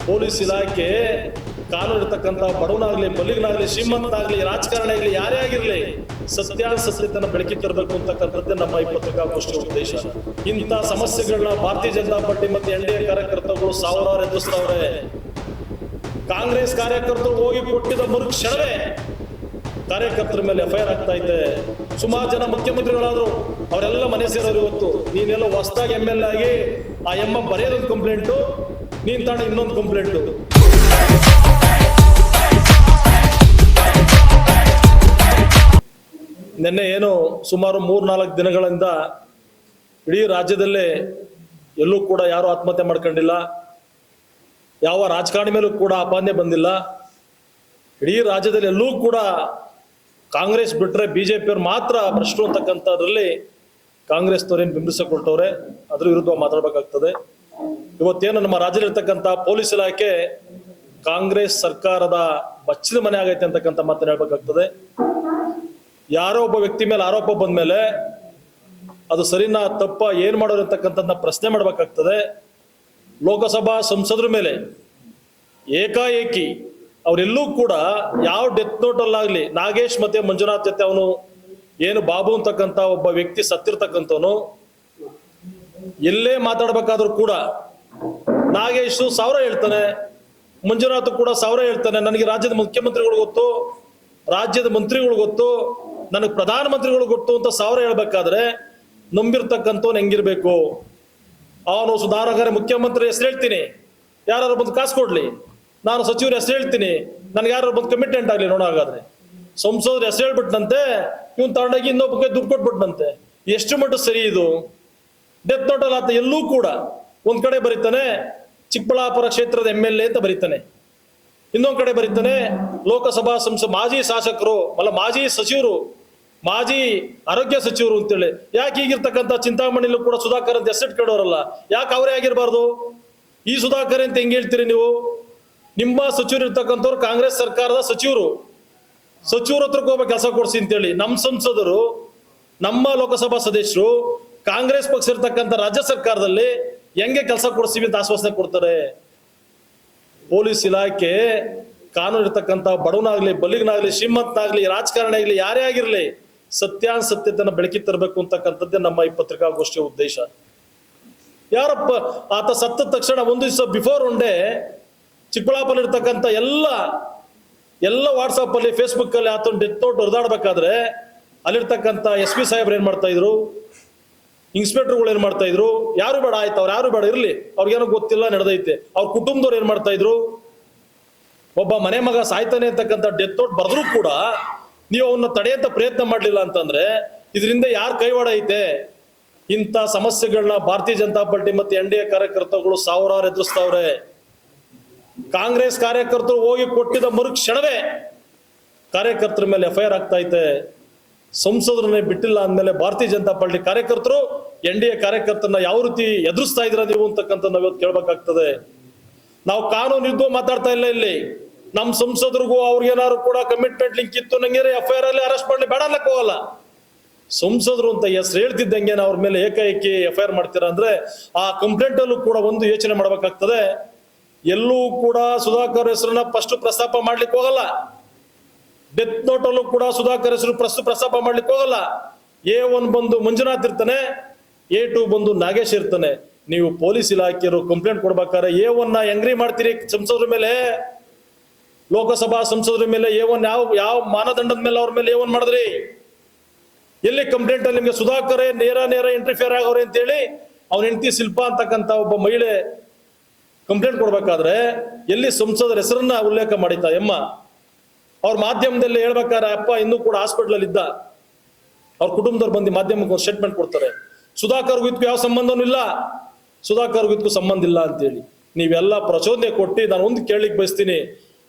Police ಇಲಾಖೆ ಕಾನೂನು ಇರತಕ್ಕಂಥ ಬಡವನಾಗ್ಲಿ ಬಲಿಗನಾಗ್ಲಿ ಶ್ರೀಮಂತನಾಗ್ಲಿ ರಾಜಕಾರಣ ಆಗಲಿ ಯಾರೇ ಆಗಿರ್ಲಿ ಸತ್ಯಾಸತ್ಯತೆಯನ್ನು ಬೆಳಕಿ ತರಬೇಕು ಅಂತಕ್ಕಂಥದ್ದೇ ನಮ್ಮ ಈ ಪತ್ರಿಕಾಗೋಷ್ಠಿಯ ಉದ್ದೇಶ. ಇಂಥ ಸಮಸ್ಯೆಗಳನ್ನ ಭಾರತೀಯ ಜನತಾ ಪಾರ್ಟಿ ಮತ್ತು NDA ಕಾರ್ಯಕರ್ತರುಗಳು ಸಾವಿರಾರು ಎದುರಿಸ್ತವ್ರೆ. ಕಾಂಗ್ರೆಸ್ ಕಾರ್ಯಕರ್ತರು ಹೋಗಿ ಕೊಟ್ಟಿದ್ದ ಮರುಕ್ಷಣವೇ ಕಾರ್ಯಕರ್ತರ ಮೇಲೆ FIR ಆಗ್ತಾ ಇದೆ. ಸುಮಾರು ಜನ ಮುಖ್ಯಮಂತ್ರಿಗಳಾದ್ರು, ಅವರೆಲ್ಲ ಮನೆ ಸೇರೋರು. ಇವತ್ತು ನೀನೆಲ್ಲ ಹೊಸದಾಗಿ MLA ಆಗಿ ಆ ಬರೆಯೋದೊಂದು ಕಂಪ್ಲೇಂಟು, ನೀನ್ ತಾಣ ಇನ್ನೊಂದು ಕಂಪ್ಲೇಂಟು. ನಿನ್ನೆ ಏನು ಸುಮಾರು 3-4 ದಿನಗಳಿಂದ ಇಡೀ ರಾಜ್ಯದಲ್ಲೇ ಎಲ್ಲೂ ಕೂಡ ಯಾರು ಆತ್ಮಹತ್ಯೆ ಮಾಡ್ಕೊಂಡಿಲ್ಲ, ಯಾವ ರಾಜಕಾರಣಿ ಮೇಲೂ ಕೂಡ ಅಪಾನ್ಯ ಬಂದಿಲ್ಲ. ಇಡೀ ರಾಜ್ಯದಲ್ಲಿ ಎಲ್ಲೂ ಕೂಡ ಕಾಂಗ್ರೆಸ್ ಬಿಟ್ರೆ ಬಿಜೆಪಿಯವ್ರು ಮಾತ್ರ ಭ್ರಷ್ಟರು ಅಂತಕ್ಕಂಥದ್ರಲ್ಲಿ ಕಾಂಗ್ರೆಸ್ನವ್ರೇನು ಬಿಂಬಿಸಿಕೊಳ್ತವ್ರೆ, ಅದ್ರ ವಿರುದ್ಧ ಮಾತಾಡಬೇಕಾಗ್ತದೆ. ಇವತ್ತೇನು ನಮ್ಮ ರಾಜ್ಯದಲ್ಲಿರ್ತಕ್ಕಂಥ ಪೊಲೀಸ್ ಇಲಾಖೆ ಕಾಂಗ್ರೆಸ್ ಸರ್ಕಾರದ ಬಚ್ಚಿದ ಮನೆ ಆಗೈತೆ ಅಂತಕ್ಕಂಥ ಮಾತನ್ನ ಹೇಳ್ಬೇಕಾಗ್ತದೆ. ಯಾರೋ ಒಬ್ಬ ವ್ಯಕ್ತಿ ಮೇಲೆ ಆರೋಪ ಬಂದ್ಮೇಲೆ ಅದು ಸರಿನಾ ತಪ್ಪ ಏನ್ ಮಾಡೋರು ಅಂತಕ್ಕಂಥದ್ದನ್ನ ಪ್ರಶ್ನೆ ಮಾಡ್ಬೇಕಾಗ್ತದೆ. ಲೋಕಸಭಾ ಸಂಸದರ ಮೇಲೆ ಏಕಾಏಕಿ ಅವರೆಲ್ಲೂ ಕೂಡ ಯಾವ ಡೆತ್ ನೋಟ್ ಅಲ್ಲಾಗ್ಲಿ ನಾಗೇಶ್ ಮತ್ತೆ ಮಂಜುನಾಥ್ ಜೊತೆ ಅವನು ಏನು ಬಾಬು ಅಂತಕ್ಕಂಥ ಒಬ್ಬ ವ್ಯಕ್ತಿ ಸತ್ತಿರ್ತಕ್ಕಂಥವನು ಎಲ್ಲೇ ಮಾತಾಡ್ಬೇಕಾದ್ರೂ ಕೂಡ ನಾಗೇಶ್ 1000 ಹೇಳ್ತಾನೆ, ಮಂಜುನಾಥ್ ಕೂಡ 1000 ಹೇಳ್ತಾನೆ. ನನಗೆ ರಾಜ್ಯದ ಮುಖ್ಯಮಂತ್ರಿಗಳು ಗೊತ್ತು, ರಾಜ್ಯದ ಮಂತ್ರಿಗಳು ಗೊತ್ತು, ನನಗೆ ಪ್ರಧಾನ ಮಂತ್ರಿಗಳು ಗೊತ್ತು ಅಂತ 1000 ಹೇಳ್ಬೇಕಾದ್ರೆ ನಂಬಿರ್ತಕ್ಕಂಥವ್ನು ಹೆಂಗಿರ್ಬೇಕು? ಅವನು ಸುಧಾರಕರ ಮುಖ್ಯಮಂತ್ರಿ ಹೆಸರು ಹೇಳ್ತೀನಿ, ಯಾರು ಬಂದು ಕಾಸು ಕೊಡ್ಲಿ, ನಾನು ಸಚಿವರ ಹೆಸರು ಹೇಳ್ತೀನಿ, ನನ್ಗೆ ಯಾರು ಬಂದು ಕಮಿಟೆಂಟ್ ಆಗ್ಲಿ ನೋಡೋ. ಹಾಗಾದ್ರೆ ಸಂಸದರ ಹೆಸರು ಹೇಳ್ಬಿಟ್ನಂತೆ, ಇವನ್ ತಗೊಂಡೋಗಿ ಇನ್ನೊಬ್ಬಕ್ಕೆ ದುಡ್ಡು ಕೊಟ್ಬಿಟ್ನಂತೆ. ಎಷ್ಟು ಮಟ್ಟ ಸರಿ ಇದು? ಡೆತ್ ನೋಟ್ ಅಲ್ಲ, ಎಲ್ಲೂ ಕೂಡ ಒಂದ್ ಕಡೆ ಬರೀತಾನೆ ಚಿಕ್ಕಬಳ್ಳಾಪುರ ಕ್ಷೇತ್ರದ MLA ಅಂತ ಬರೀತಾನೆ, ಇನ್ನೊಂದ್ ಕಡೆ ಬರೀತಾನೆ ಲೋಕಸಭಾ ಮಾಜಿ ಶಾಸಕರು ಅಲ್ಲ ಮಾಜಿ ಸಚಿವರು, ಮಾಜಿ ಆರೋಗ್ಯ ಸಚಿವರು ಅಂತೇಳಿ. ಯಾಕೆ ಈಗಿರ್ತಕ್ಕಂಥ ಚಿಂತಾಮಣಿಲೂ ಕೂಡ ಸುಧಾಕರ್ ಅಂತ ಹೆಸರು ಕೇಳೋರಲ್ಲ, ಯಾಕೆ ಅವರೇ ಆಗಿರ್ಬಾರ್ದು? ಈ ಸುಧಾಕರ್ ಅಂತ ಹೆಂಗ್ ಹೇಳ್ತೀರಿ ನೀವು? ನಿಮ್ಮ ಸಚಿವರು ಇರ್ತಕ್ಕಂಥವ್ರು ಕಾಂಗ್ರೆಸ್ ಸರ್ಕಾರದ ಸಚಿವರು ಹತ್ರಕ್ಕೆ ಹೋಗ್ಬೇಕು ಕೆಲಸ ಕೊಡ್ಸಿ ಅಂತೇಳಿ. ನಮ್ಮ ಸಂಸದರು, ನಮ್ಮ ಲೋಕಸಭಾ ಸದಸ್ಯರು ಕಾಂಗ್ರೆಸ್ ಪಕ್ಷ ಇರ್ತಕ್ಕಂಥ ರಾಜ್ಯ ಸರ್ಕಾರದಲ್ಲಿ ಹೆಂಗೆ ಕೆಲಸ ಕೊಡಿಸ್ತೀವಿ ಅಂತ ಆಶ್ವಾಸನೆ ಕೊಡ್ತಾರೆ. ಪೊಲೀಸ್ ಇಲಾಖೆ ಕಾನೂನು ಇರ್ತಕ್ಕಂಥ ಬಡವನಾಗ್ಲಿ ಬಲಿಗನಾಗ್ಲಿ ಶ್ರೀಮಂತನಾಗ್ಲಿ ರಾಜಕಾರಣ ಆಗಲಿ ಯಾರೇ ಆಗಿರ್ಲಿ ಸತ್ಯಾಸತ್ಯತೆಯನ್ನು ಬೆಳಕಿ ತರಬೇಕು ಅಂತಕ್ಕಂಥದ್ದೇ ನಮ್ಮ ಈ ಪತ್ರಿಕಾಗೋಷ್ಠಿಯ ಉದ್ದೇಶ. ಯಾರಪ್ಪ ಆತ ಸತ್ತ ತಕ್ಷಣ ಒಂದು ದಿವಸ ಬಿಫೋರ್ ಒನ್ ಡೇ ಚಿಕ್ಕಬಳ್ಳಾಪುರ ಇರ್ತಕ್ಕಂಥ ಎಲ್ಲ ವಾಟ್ಸಪ್ ಅಲ್ಲಿ ಫೇಸ್ಬುಕ್ ಅಲ್ಲಿ ಆತ ಡೆತ್ ನೋಟ್ ಹೊರದಾಡ್ಬೇಕಾದ್ರೆ ಅಲ್ಲಿರ್ತಕ್ಕಂಥ SP ಸಾಹೇಬ್ರು ಏನ್ ಮಾಡ್ತಾ ಇದ್ರು, ಇನ್ಸ್ಪೆಕ್ಟರ್ಗಳು ಏನ್ ಮಾಡ್ತಾ ಇದ್ರು? ಯಾರು ಬೇಡ, ಆಯ್ತು ಅವ್ರು ಯಾರು ಬೇಡ ಇರ್ಲಿ, ಅವ್ರಿಗೇನೋ ಗೊತ್ತಿಲ್ಲ ನಡೆದೈತೆ. ಅವ್ರ ಕುಟುಂಬದವ್ರು ಏನ್ ಮಾಡ್ತಾ ಇದ್ರು? ಒಬ್ಬ ಮನೆ ಮಗ ಸಾಯ್ತಾನೆ ಅಂತಕ್ಕಂಥ ಡೆತ್ ನೋಟ್ ಬರೆದ್ರು ಕೂಡ ನೀವು ಅವನ್ನ ತಡೆಯಂತ ಪ್ರಯತ್ನ ಮಾಡ್ಲಿಲ್ಲ ಅಂತಂದ್ರೆ ಇದರಿಂದ ಯಾರ ಕೈವಾಡ ಐತೆ? ಇಂಥ ಸಮಸ್ಯೆಗಳನ್ನ ಭಾರತೀಯ ಜನತಾ ಪಾರ್ಟಿ ಮತ್ತೆ NDA ಕಾರ್ಯಕರ್ತರುಗಳು ಸಾವಿರಾರು ಎದುರಿಸ್ತವ್ರೆ. ಕಾಂಗ್ರೆಸ್ ಕಾರ್ಯಕರ್ತರು ಹೋಗಿ ಕೊಟ್ಟಿದ್ದ ಮರುಕ್ಷಣವೇ ಕಾರ್ಯಕರ್ತರ ಮೇಲೆ FIR ಆಗ್ತಾ ಐತೆ. ಸಂಸದರನ್ನೇ ಬಿಟ್ಟಿಲ್ಲ ಅಂದ್ಮೇಲೆ ಭಾರತೀಯ ಜನತಾ ಪಾರ್ಟಿ ಕಾರ್ಯಕರ್ತರು NDA ಕಾರ್ಯಕರ್ತರನ್ನ ಯಾವ ರೀತಿ ಎದುರಿಸ್ತಾ ಇದ್ರ ನೀವು ಅಂತಕ್ಕಂಥ ನಾವು ಇವತ್ತು ಕೇಳ್ಬೇಕಾಗ್ತದೆ. ನಾವು ಕಾನೂನು ಯುದ್ಧ ಮಾತಾಡ್ತಾ ಇಲ್ಲ ಇಲ್ಲಿ. ನಮ್ಮ ಸಂಸದರಿಗೂ ಅವ್ರಿಗೇನಾದ್ರು ಕೂಡ ಕಮಿಟ್ಮೆಂಟ್ ಲಿಂಕ್ ಇತ್ತು ನಂಗೆ FIR ಅಲ್ಲಿ ಅರೆಸ್ಟ್ ಮಾಡ್ಲಿ ಬೇಡ ಅನ್ನಕ್ ಹೋಗಲ್ಲ. ಸಂಸದರು ಅಂತ ಹೆಸರು ಹೇಳ್ತಿದ್ದಂಗೆ ಅವ್ರ ಮೇಲೆ ಏಕಾಏಕಿ FIR ಮಾಡ್ತೀರಾ ಅಂದ್ರೆ ಆ ಕಂಪ್ಲೇಂಟ್ ಅಲ್ಲೂ ಕೂಡ ಒಂದು ಯೋಚನೆ ಮಾಡ್ಬೇಕಾಗ್ತದೆ. ಎಲ್ಲೂ ಕೂಡ ಸುಧಾಕರ್ ಹೆಸರನ್ನ ಫಸ್ಟ್ ಪ್ರಸ್ತಾಪ ಮಾಡ್ಲಿಕ್ಕೆ ಹೋಗಲ್ಲ. ಡೆತ್ ನೋಟ್ ಅಲ್ಲೂ ಕೂಡ ಸುಧಾಕರ್ ಹೆಸರು ಪ್ರಸ್ತಾಪ ಮಾಡ್ಲಿಕ್ಕೆ ಹೋಗಲ್ಲ. A1 ಬಂದು ಮಂಜುನಾಥ್ ಇರ್ತಾನೆ, A2 ಬಂದು ನಾಗೇಶ್ ಇರ್ತಾನೆ. ನೀವು ಪೊಲೀಸ್ ಇಲಾಖೆಯವರು ಕಂಪ್ಲೇಂಟ್ ಕೊಡ್ಬೇಕಾದ್ರೆ A1 ಹೆಂಗ್ರಿ ಮಾಡ್ತೀರಿ ಸಂಸದರ ಮೇಲೆ? ಲೋಕಸಭಾ ಸಂಸದರ ಮೇಲೆ A1 ಯಾವ ಮಾನದಂಡದ ಮೇಲೆ ಅವ್ರ ಮೇಲೆ A1 ಮಾಡಿದ್ರಿ? ಎಲ್ಲಿ ಕಂಪ್ಲೇಂಟ್ ಅಲ್ಲಿ ನಿಮ್ಗೆ ಸುಧಾಕರ್ ನೇರ ಇಂಟರ್ಫಿಯರ್ ಆಗೋರೆ ಅಂತೇಳಿ ಅವ್ನ ಹೆಂಡತಿ ಶಿಲ್ಪಾ ಅಂತಕ್ಕಂಥ ಒಬ್ಬ ಮಹಿಳೆ ಕಂಪ್ಲೇಂಟ್ ಕೊಡ್ಬೇಕಾದ್ರೆ ಎಲ್ಲಿ ಸಂಸದರ ಹೆಸರನ್ನ ಉಲ್ಲೇಖ ಮಾಡಿತಾ ಎಮ್ಮ? ಅವ್ರ ಮಾಧ್ಯಮದಲ್ಲಿ ಹೇಳ್ಬೇಕಾದ್ರೆ ಅಪ್ಪ ಇನ್ನೂ ಕೂಡ ಹಾಸ್ಪಿಟಲ್ ಅಲ್ಲಿ ಇದ್ದ, ಅವ್ರ ಕುಟುಂಬದವ್ರು ಬಂದು ಮಾಧ್ಯಮಕ್ಕೆ ಒಂದು ಸ್ಟೇಟ್ಮೆಂಟ್ ಕೊಡ್ತಾರೆ, ಸುಧಾಕರ್ಗೂ ಇದಕ್ಕೂ ಯಾವ ಸಂಬಂಧನೂ ಇಲ್ಲ, ಸುಧಾಕರ್ಗೂ ಇದಕ್ಕೂ ಸಂಬಂಧ ಇಲ್ಲ ಅಂತೇಳಿ. ನೀವೆಲ್ಲ ಪ್ರಚೋದನೆ ಕೊಟ್ಟು ನಾನು ಒಂದು ಕೇಳಲಿಕ್ಕೆ ಬಯಸ್ತೀನಿ,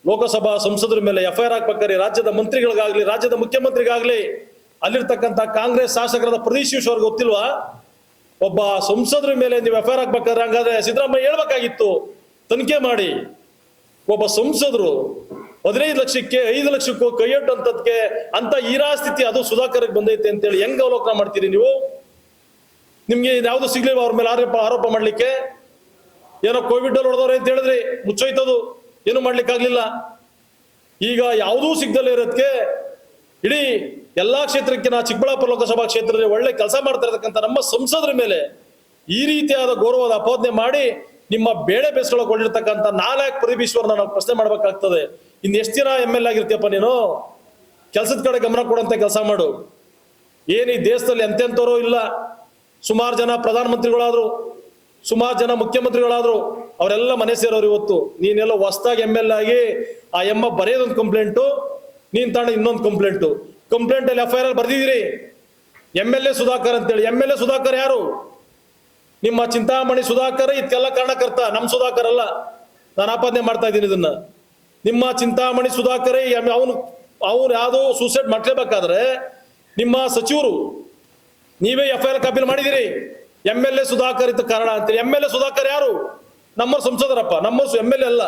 ಲೋಕಸಭಾ ಸಂಸದರ ಮೇಲೆ FIR ಹಾಕ್ಬೇಕಾದ್ರೆ ರಾಜ್ಯದ ಮಂತ್ರಿಗಳಿಗಾಗ್ಲಿ ರಾಜ್ಯದ ಮುಖ್ಯಮಂತ್ರಿಗಾಗ್ಲಿ ಅಲ್ಲಿರ್ತಕ್ಕಂಥ ಕಾಂಗ್ರೆಸ್ ಶಾಸಕರಾದ ಪ್ರದೀಶ್ ಅವ್ರಿಗೆ ಗೊತ್ತಿಲ್ವಾ? ಒಬ್ಬ ಸಂಸದರ ಮೇಲೆ ನೀವು FIR ಹಾಕ್ಬೇಕಾದ್ರೆ ಹಂಗಾದ್ರೆ ಸಿದ್ದರಾಮಯ್ಯ ಹೇಳ್ಬೇಕಾಗಿತ್ತು, ತನಿಖೆ ಮಾಡಿ. ಒಬ್ಬ ಸಂಸದರು 15 ಲಕ್ಷಕ್ಕೆ 5 ಲಕ್ಷಕ್ಕೂ ಕೈಯೊಡ್ಡಂತದ್ಕೆ ಅಂತ ಸ್ಥಿತಿ ಅದು ಸುಧಾಕರ್ಗೆ ಬಂದೈತೆ ಅಂತೇಳಿ ಹೆಂಗ್ ಅವಲೋಕನ ಮಾಡ್ತೀರಿ ನೀವು? ನಿಮ್ಗೆ ಯಾವ್ದು ಸಿಗ್ಲಿಲ್ವ ಅವ್ರ ಮೇಲೆ ಆರೋಪ ಮಾಡ್ಲಿಕ್ಕೆ? ಏನೋ ಕೋವಿಡ್ ಅಲ್ಲಿ ಹೊಡೆದವ್ರೆ ಅಂತ ಹೇಳಿದ್ರಿ, ಮುಚ್ಚೋಯ್ತದು, ಏನು ಮಾಡ್ಲಿಕ್ಕಾಗ್ಲಿಲ್ಲ. ಈಗ ಯಾವುದೂ ಸಿಗ್ದಲೇ ಇರೋದಕ್ಕೆ ಇಡೀ ಎಲ್ಲಾ ಕ್ಷೇತ್ರಕ್ಕೆ ನಾ ಚಿಕ್ಕಬಳ್ಳಾಪುರ ಲೋಕಸಭಾ ಕ್ಷೇತ್ರದಲ್ಲಿ ಒಳ್ಳೆ ಕೆಲಸ ಮಾಡ್ತಾ ಇರತಕ್ಕಂಥ ನಮ್ಮ ಸಂಸದರ ಮೇಲೆ ಈ ರೀತಿಯಾದ ಗೌರವದ ಅಪೋದನೆ ಮಾಡಿ ನಿಮ್ಮ ಬೇಳೆ ಬೇಯಿಸ್ಕೊಳ್ಳಿರ್ತಕ್ಕಂಥ ನಾಲ್ಕು ಪ್ರದೀಪ್ ಈಶ್ವರ್ನ ನಾವು ಪ್ರಶ್ನೆ ಮಾಡ್ಬೇಕಾಗ್ತದೆ. ಇನ್ ಎಷ್ಟು ದಿನ MLA ಆಗಿರ್ತೀಯಪ್ಪ ನೀನು? ಕೆಲಸದ ಕಡೆ ಗಮನ ಕೊಡುವಂತ ಕೆಲಸ ಮಾಡು. ಏನ್ ಈ ದೇಶದಲ್ಲಿ ಎಂತೆಂಥವ್ರು ಇಲ್ಲ, ಸುಮಾರು ಜನ ಪ್ರಧಾನಮಂತ್ರಿಗಳಾದ್ರು, ಸುಮಾರು ಜನ ಮುಖ್ಯಮಂತ್ರಿಗಳಾದ್ರು, ಅವರೆಲ್ಲ ಮನೆ ಸೇರೋರು. ಇವತ್ತು ನೀನೆಲ್ಲ ಹೊಸದಾಗಿ MLA ಆಗಿ ಆ ಬರೆಯೋದೊಂದು ಕಂಪ್ಲೇಂಟು, ನೀನ್ ತಾಂಡ ಇನ್ನೊಂದು ಕಂಪ್ಲೇಂಟ್ ಅಲ್ಲಿ FIR ಬರ್ದಿದ್ದೀರಿ. MLA ಸುಧಾಕರ್ ಅಂತೇಳಿ. MLA ಸುಧಾಕರ್ ಯಾರು? ನಿಮ್ಮ ಚಿಂತಾಮಣಿ ಸುಧಾಕರ್ ಇದಕ್ಕೆಲ್ಲ ಕಾರಣಕರ್ತ, ನಮ್ ಸುಧಾಕರ್ ಅಲ್ಲ. ನಾನು ಆಪಾದನೆ ಮಾಡ್ತಾ ಇದ್ದೀನಿ ಇದನ್ನ. ನಿಮ್ಮ ಚಿಂತಾಮಣಿ ಸುಧಾಕರ್ ಅವ್ನು ಯಾವ್ದೋ ಸೂಸೈಡ್ ಮಾಡ್ಲೇಬೇಕಾದ್ರೆ ನಿಮ್ಮ ಸಚಿವರು ನೀವೇ FIR ಕಾಪಿ ಮಾಡಿದಿರಿ. MLA ಸುಧಾಕರ್ ಇದ್ದ ಕಾರಣ ಅಂತೇಳಿ. MLA ಸುಧಾಕರ್ ಯಾರು? ನಮ್ಮ ಸಂಸದರಪ್ಪ, ನಮ್ಮ MLA ಅಲ್ಲ.